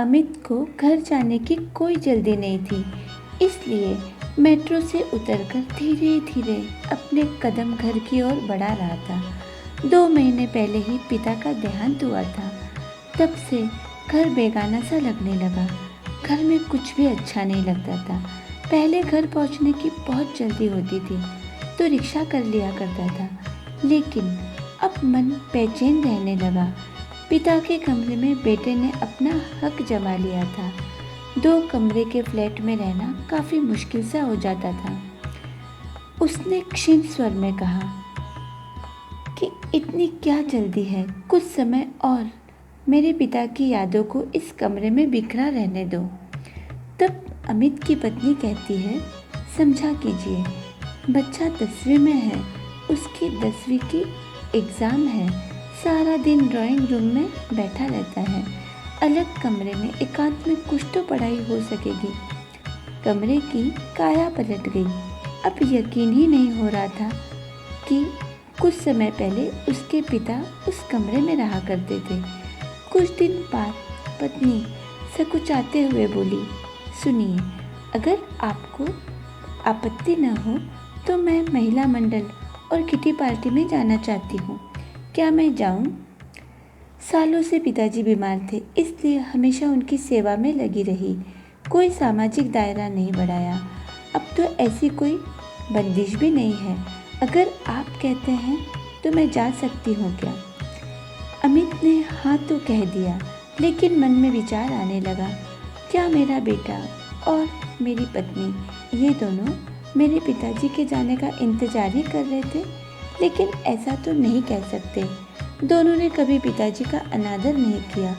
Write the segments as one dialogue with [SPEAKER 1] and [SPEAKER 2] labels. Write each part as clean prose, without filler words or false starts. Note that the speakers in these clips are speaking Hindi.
[SPEAKER 1] अमित को घर जाने की कोई जल्दी नहीं थी, इसलिए मेट्रो से उतरकर धीरे धीरे अपने कदम घर की ओर बढ़ा रहा था। 2 महीने पहले ही पिता का देहांत हुआ था। तब से घर बेगाना सा लगने लगा। घर में कुछ भी अच्छा नहीं लगता था। पहले घर पहुंचने की बहुत जल्दी होती थी तो रिक्शा कर लिया करता था, लेकिन अब मन बेचैन रहने लगा। पिता के कमरे में बेटे ने अपना हक जमा लिया था। 2 कमरे के फ्लैट में रहना काफ़ी मुश्किल सा हो जाता था। उसने क्षीण स्वर में कहा कि इतनी क्या जल्दी है, कुछ समय और मेरे पिता की यादों को इस कमरे में बिखरा रहने दो। तब अमित की पत्नी कहती है, समझा कीजिए, बच्चा 10वीं में है, उसकी 10वीं की एग्ज़ाम है, सारा दिन ड्राइंग रूम में बैठा रहता है। अलग कमरे में एकांत में कुछ तो पढ़ाई हो सकेगी। कमरे की काया पलट गई। अब यकीन ही नहीं हो रहा था कि कुछ समय पहले उसके पिता उस कमरे में रहा करते थे। कुछ दिन बाद पत्नी सकुचाते हुए बोली, सुनिए, अगर आपको आपत्ति न हो तो मैं महिला मंडल और किटी पार्टी में जाना चाहती हूँ, क्या मैं जाऊँ? सालों से पिताजी बीमार थे, इसलिए हमेशा उनकी सेवा में लगी रही। कोई सामाजिक दायरा नहीं बढ़ाया। अब तो ऐसी कोई बंदिश भी नहीं है। अगर आप कहते हैं तो मैं जा सकती हूँ क्या? अमित ने हाँ तो कह दिया, लेकिन मन में विचार आने लगा, क्या मेरा बेटा और मेरी पत्नी ये दोनों मेरे पिताजी के जाने का इंतजार ही कर रहे थे? लेकिन ऐसा तो नहीं कह सकते। दोनों ने कभी पिताजी का अनादर नहीं किया,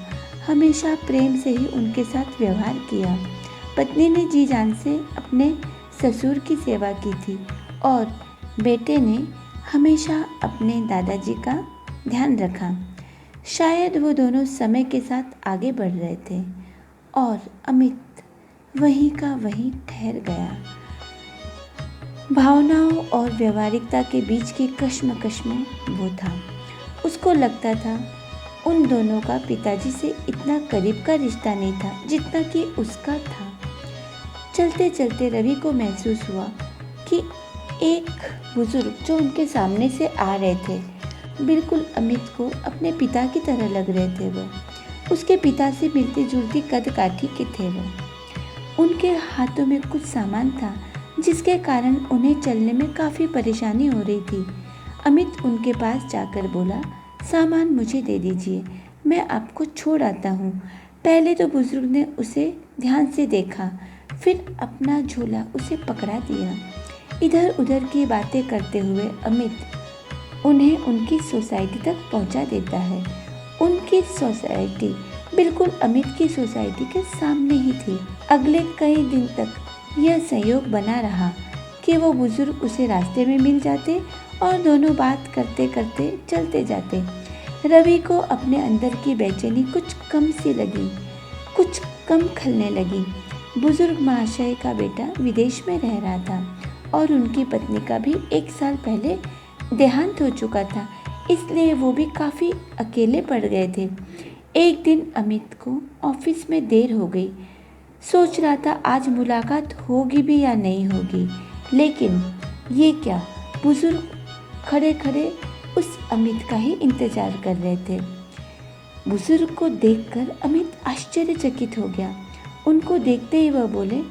[SPEAKER 1] हमेशा प्रेम से ही उनके साथ व्यवहार किया। पत्नी ने जी जान से अपने ससुर की सेवा की थी और बेटे ने हमेशा अपने दादाजी का ध्यान रखा। शायद वो दोनों समय के साथ आगे बढ़ रहे थे और अमित वहीं का वहीं ठहर गया। भावनाओं और व्यवहारिकता के बीच की कश्मकश में वो था। उसको लगता था उन दोनों का पिताजी से इतना करीब का रिश्ता नहीं था जितना कि उसका था। चलते चलते रवि को महसूस हुआ कि एक बुजुर्ग जो उनके सामने से आ रहे थे, बिल्कुल अमित को अपने पिता की तरह लग रहे थे। वो उसके पिता से मिलती जुलती कद काठी के थे। वो उनके हाथों में कुछ सामान था जिसके कारण उन्हें चलने में काफ़ी परेशानी हो रही थी। अमित उनके पास जाकर बोला, सामान मुझे दे दीजिए, मैं आपको छोड़ आता हूँ। पहले तो बुजुर्ग ने उसे ध्यान से देखा, फिर अपना झोला उसे पकड़ा दिया। इधर उधर की बातें करते हुए अमित उन्हें उनकी सोसाइटी तक पहुँचा देता है। उनकी सोसाइटी बिल्कुल अमित की सोसाइटी के सामने ही थी। अगले कई दिन तक यह संयोग बना रहा कि वो बुजुर्ग उसे रास्ते में मिल जाते और दोनों बात करते करते चलते जाते। रवि को अपने अंदर की बेचैनी कुछ कम सी लगी, कुछ कम खलने लगी। बुजुर्ग महाशय का बेटा विदेश में रह रहा था और उनकी पत्नी का भी 1 साल पहले देहांत हो चुका था, इसलिए वो भी काफ़ी अकेले पड़ गए थे। एक दिन अमित को ऑफिस में देर हो गई। सोच रहा था आज मुलाकात होगी भी या नहीं होगी, लेकिन ये क्या, बुजुर्ग खड़े खड़े उस अमित का ही इंतजार कर रहे थे। बुजुर्ग को देखकर अमित आश्चर्यचकित हो गया। उनको देखते ही वह बोले,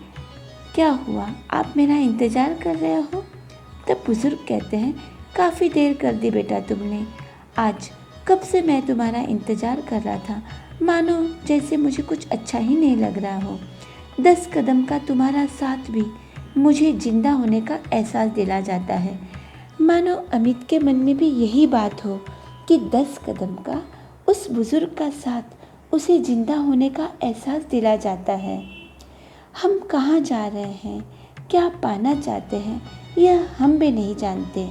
[SPEAKER 1] क्या हुआ, आप मेरा इंतजार कर रहे हो? तब बुजुर्ग कहते हैं, काफ़ी देर कर दी बेटा तुमने। आज कब से मैं तुम्हारा इंतजार कर रहा था, मानो जैसे मुझे कुछ अच्छा ही नहीं लग रहा हो। 10 कदम का तुम्हारा साथ भी मुझे जिंदा होने का एहसास दिला जाता है। मानो अमित के मन में भी यही बात हो कि 10 कदम का उस बुजुर्ग का साथ उसे जिंदा होने का एहसास दिला जाता है। हम कहाँ जा रहे हैं, क्या पाना चाहते हैं, यह हम भी नहीं जानते।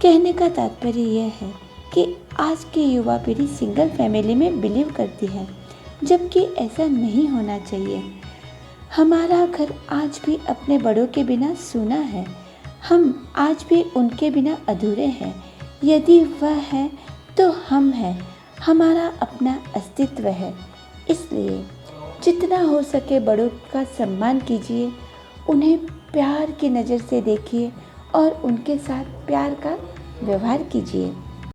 [SPEAKER 1] कहने का तात्पर्य यह है कि आज की युवा पीढ़ी सिंगल फैमिली में बिलीव करती है, जबकि ऐसा नहीं होना चाहिए। हमारा घर आज भी अपने बड़ों के बिना सूना है। हम आज भी उनके बिना अधूरे हैं। यदि वह है तो हम हैं, हमारा अपना अस्तित्व है। इसलिए जितना हो सके बड़ों का सम्मान कीजिए, उन्हें प्यार की नज़र से देखिए और उनके साथ प्यार का व्यवहार कीजिए।